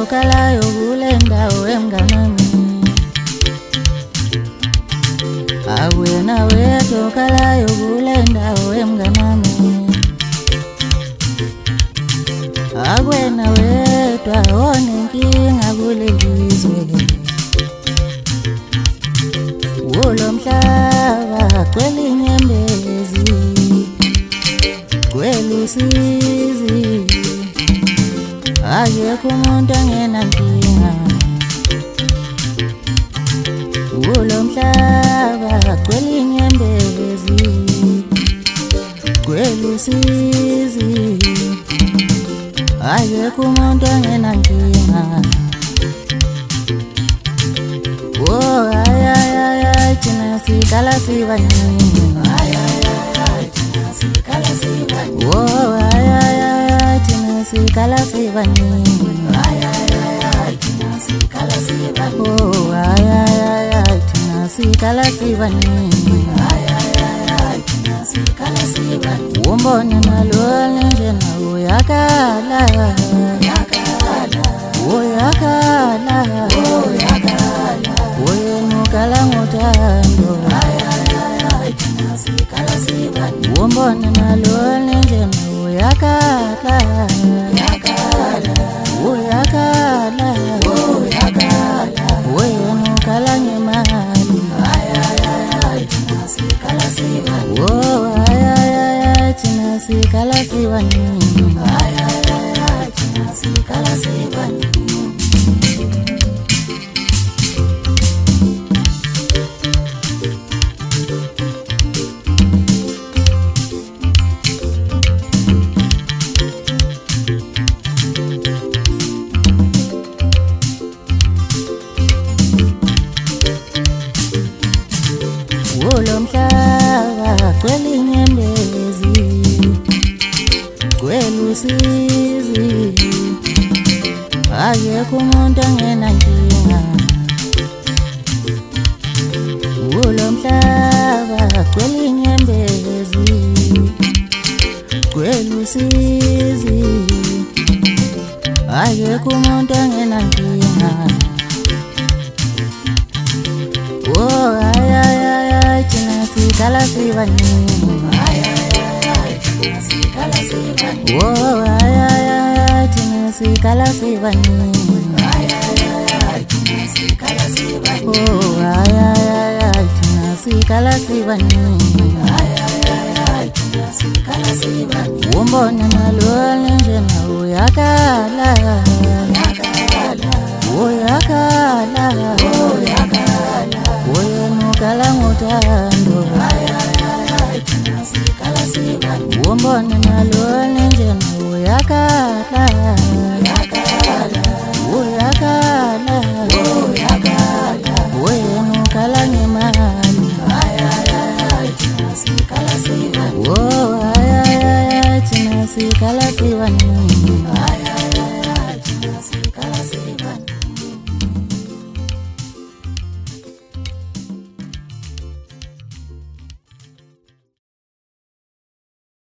okalayo kule ndawo emnganami. Awena wethu okalayo kule ndawo emnganami. Awena wethu onenkinga kulelizwe. Ulo mhlaba kwelinye mbezi, kwelusizi akekho umuntu angenankinga. Ulo mhlaba kwelinye mbezi, kwelusizi akekho umuntu angenankinga. Oh ay ay ay ay thina sikala sibaningi. Ay ay ay thina sikala sibaningi. Oh ay ay ay thina sikala sibaningi. Ay ay ay thina sikala sibaningi. Oh ay ay ay thina sikala sibaningi. Ay ay ay thina sikala sibaningi. Umbone nalone njena uyakala. Uyakala. Uyakala. Uyakala. Kala ngutando ay ay ay thina sikala sibaningi. Umbone nalone njena uyakala. Uyakala. Uyakala. Uyakala. Wena ukala ngemali. Ay ay ay thina sikala sibaningi. Oh ay ay ay thina sikala sibaningi. Ay ay ay thina sikala sibaningi. Ulo mhlaba kwelinye mbezi, kwelusizi akekho umuntu angenankinga. Ulo mhlaba kwelinye mbezi, kwelusizi akekho umuntu angenankinga. Oh ay ay ay thina sikala sibaningi. Ay ay ay thina sikala sibaningi. Oh ay ay ay thina sikala sibaningi. Ay ay ay thina sikala sibaningi. Oh ay ay ay thina sikala sibaningi. Ay ay ay thina sikala sibaningi. Umbone nalone njena uyakala. Uyakala. Uyakala. Uyakala. Wena ukala ngutando ay ay ay thina sikala sibaningi. Umbone nalone njena uyakala. Uyakala. Uyakala. Uyakala. Wena ukala ngemali. Ay ay ay thina sikala sibaningi. Oh ay ay ay thina sikala sibaningi.